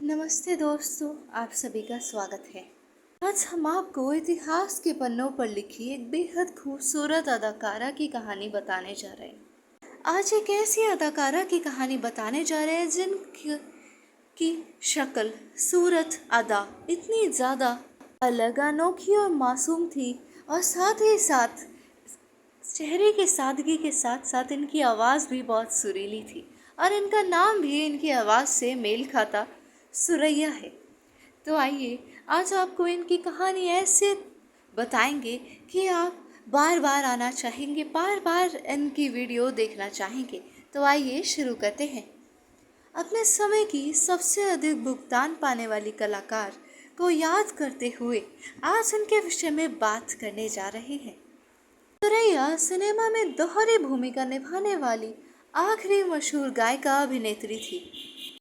नमस्ते दोस्तों, आप सभी का स्वागत है। आज हम आपको इतिहास के पन्नों पर लिखी एक बेहद खूबसूरत अदाकारा की कहानी बताने जा रहे हैं। आज एक ऐसी अदाकारा की कहानी बताने जा रहे हैं जिनकी की शक्ल, सूरत, अदा इतनी ज़्यादा अलग, अनोखी और मासूम थी, और साथ ही साथ चेहरे की सादगी के साथ साथ इनकी आवाज़ भी बहुत सुरीली थी, और इनका नाम भी इनकी आवाज़ से मेल खाता सुरैया है। तो आइए आज आपको इनकी कहानी ऐसे बताएंगे कि आप बार बार आना चाहेंगे, बार बार इनकी वीडियो देखना चाहेंगे। तो आइए शुरू करते हैं। अपने समय की सबसे अधिक भुगतान पाने वाली कलाकार को याद करते हुए आज उनके विषय में बात करने जा रहे हैं। सुरैया सिनेमा में दोहरी भूमिका निभाने वाली आखिरी मशहूर गायिका अभिनेत्री थी,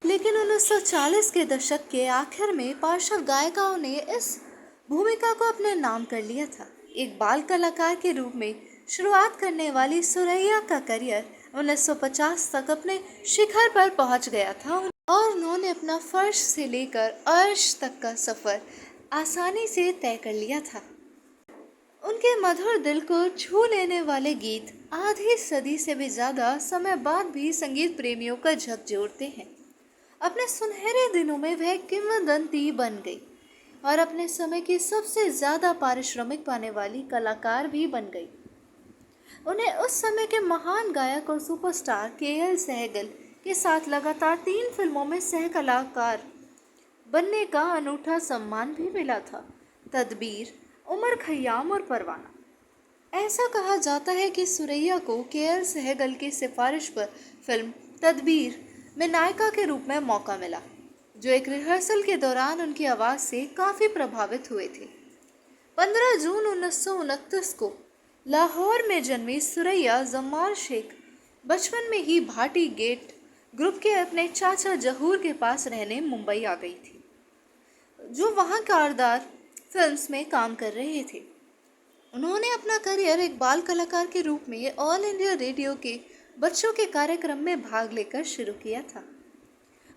लेकिन 1940 के दशक के आखिर में पार्श्व गायिकाओं ने इस भूमिका को अपने नाम कर लिया था। एक बाल कलाकार के रूप में शुरुआत करने वाली सुरैया का करियर 1950 तक अपने शिखर पर पहुंच गया था, और उन्होंने अपना फर्श से लेकर अर्श तक का सफ़र आसानी से तय कर लिया था। उनके मधुर दिल को छू लेने वाले गीत आधी सदी से भी ज़्यादा समय बाद भी संगीत प्रेमियों का झकझोरते हैं। अपने सुनहरे दिनों में वह किंवदंती बन गई और अपने समय की सबसे ज़्यादा पारिश्रमिक पाने वाली कलाकार भी बन गई। उन्हें उस समय के महान गायक और सुपरस्टार के.एल. सहगल के साथ लगातार 3 फिल्मों में सह कलाकार बनने का अनूठा सम्मान भी मिला था। तदबीर, उमर खयाम और परवाना। ऐसा कहा जाता है कि सुरैया को के.एल. सहगल की सिफारिश पर फिल्म तदबीर में नायिका के रूप में मौका मिला, जो एक रिहर्सल के दौरान उनकी आवाज़ से काफ़ी प्रभावित हुए थे। 15 जून 1929 को लाहौर में जन्मी सुरैया जम्माल शेख बचपन में ही भाटी गेट ग्रुप के अपने चाचा जहूर के पास रहने मुंबई आ गई थी, जो वहाँ कारदार फिल्म्स में काम कर रहे थे। उन्होंने अपना करियर एक बाल कलाकार के रूप में ऑल इंडिया रेडियो के बच्चों के कार्यक्रम में भाग लेकर शुरू किया था।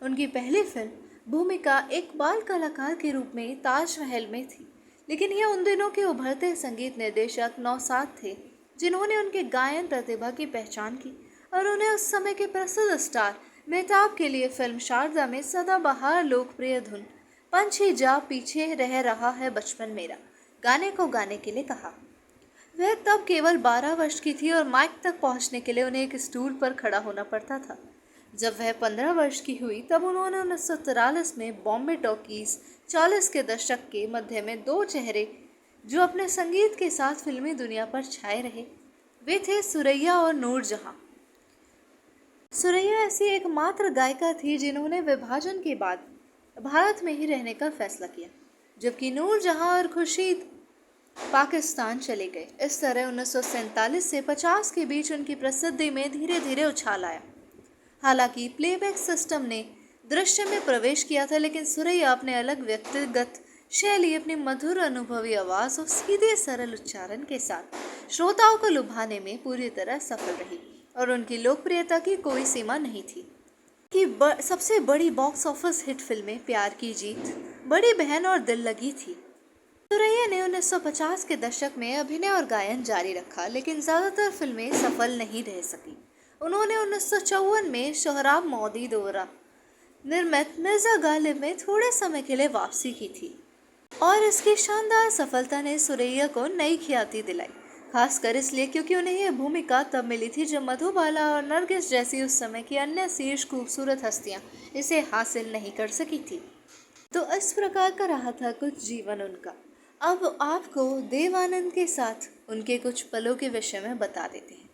उनकी पहली फिल्म भूमिका एक बाल कलाकार के रूप में ताजमहल में थी, लेकिन यह उन दिनों के उभरते संगीत निर्देशक नौशाद थे जिन्होंने उनके गायन प्रतिभा की पहचान की, और उन्हें उस समय के प्रसिद्ध स्टार मेहताब के लिए फिल्म शारदा में सदाबहार लोकप्रिय धुन पंछी जा पीछे रह रहा है बचपन मेरा गाने को गाने के लिए कहा। वह तब केवल 12 वर्ष की थी और माइक तक पहुंचने के लिए उन्हें एक स्टूल पर खड़ा होना पड़ता था। जब वह 15 वर्ष की हुई तब उन्होंने 1943 में बॉम्बे टॉकीज 40 के दशक के मध्य में 2 चेहरे जो अपने संगीत के साथ फिल्मी दुनिया पर छाए रहे, वे थे सुरैया और नूरजहां। सुरैया ऐसी एकमात्र गायिका थी जिन्होंने विभाजन के बाद भारत में ही रहने का फैसला किया, जबकि नूरजहां और खुर्शीद पाकिस्तान चले गए। इस तरह 1947 से 50 के बीच उनकी प्रसिद्धि में धीरे धीरे उछाल आया। हालांकि प्लेबैक सिस्टम ने दृश्य में प्रवेश किया था, लेकिन सुरैया अपने अलग व्यक्तिगत शैली, अपनी मधुर अनुभवी आवाज़ और सीधे सरल उच्चारण के साथ श्रोताओं को लुभाने में पूरी तरह सफल रही, और उनकी लोकप्रियता की कोई सीमा नहीं थी। कि सबसे बड़ी बॉक्स ऑफिस हिट फिल्में प्यार की जीत, बड़ी बहन और दिल लगी थी। सुरैया ने 1950 के दशक में अभिनय और गायन जारी रखा, लेकिन ज़्यादातर फिल्में सफल नहीं रह सकी। उन्होंने 1954 में सोहराब मोदी द्वारा निर्मित मिर्ज़ा गालिब में थोड़े समय के लिए वापसी की थी, और इसकी शानदार सफलता ने सुरैया को नई ख्याति दिलाई, खासकर इसलिए क्योंकि उन्हें यह भूमिका तब मिली थी जब मधुबाला और नरगिस जैसी उस समय की अन्य शीर्ष खूबसूरत हस्तियां इसे हासिल नहीं कर सकी थी। तो इस प्रकार का रहा था कुछ जीवन उनका। अब आपको देव आनंद के साथ उनके कुछ पलों के विषय में बता देते हैं।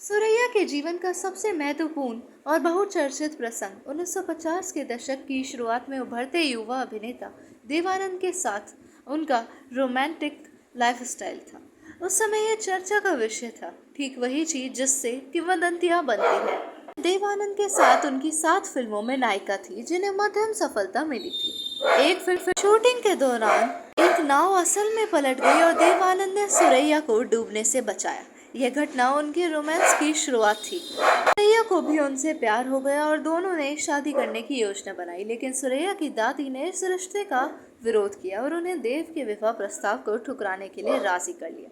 सुरैया के जीवन का सबसे महत्वपूर्ण और बहुचर्चित प्रसंग 1950 के दशक की शुरुआत में उभरते युवा अभिनेता देव आनंद के साथ उनका रोमांटिक लाइफस्टाइल था। उस समय यह चर्चा का विषय था, ठीक वही चीज जिससे किंवदंतियां बनती हैं। देव आनंद के साथ उनकी 7 फिल्मों में नायिका थी जिन्हें मध्यम सफलता मिली थी। एक फिल्म शूटिंग के दौरान एक नाव असल में पलट गई और देव आनंद ने सुरैया को डूबने से बचाया। यह घटना उनके रोमांस की शुरुआत थी। सुरैया को भी उनसे प्यार हो गया और दोनों ने शादी करने की योजना बनाई, लेकिन सुरैया की दादी ने इस रिश्ते का विरोध किया और उन्हें देव के विवाह प्रस्ताव को ठुकराने के लिए राजी कर लिया।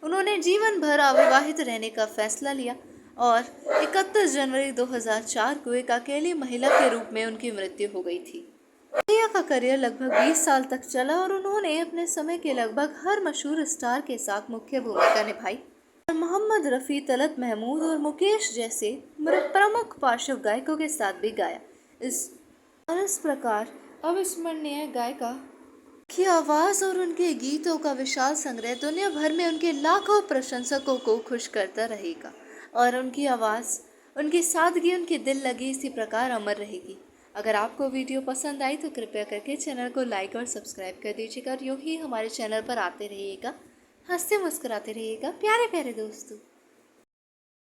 उन्होंने जीवन भर अविवाहित रहने का फैसला लिया और 31 जनवरी 2004 को एक अकेली महिला के रूप में उनकी मृत्यु हो गई थी। सुरैया का करियर लगभग 20 साल तक चला और उन्होंने अपने समय के लगभग हर मशहूर स्टार के साथ मुख्य भूमिका निभाई और मोहम्मद रफ़ी, तलत महमूद और मुकेश जैसे प्रमुख पार्श्व गायकों के साथ भी गाया। इस प्रकार अविस्मरणीय गायिका की आवाज़ और उनके गीतों का विशाल संग्रह दुनिया भर में उनके लाखों प्रशंसकों को खुश करता रहेगा और उनकी आवाज़, उनकी सादगी, उनके दिल लगी इसी प्रकार अमर रहेगी। अगर आपको वीडियो पसंद आई तो कृपया करके चैनल को लाइक और सब्सक्राइब कर दीजिएगा और यूँ ही हमारे चैनल पर आते रहिएगा, हंसते मुस्कुराते रहिएगा प्यारे प्यारे दोस्तों।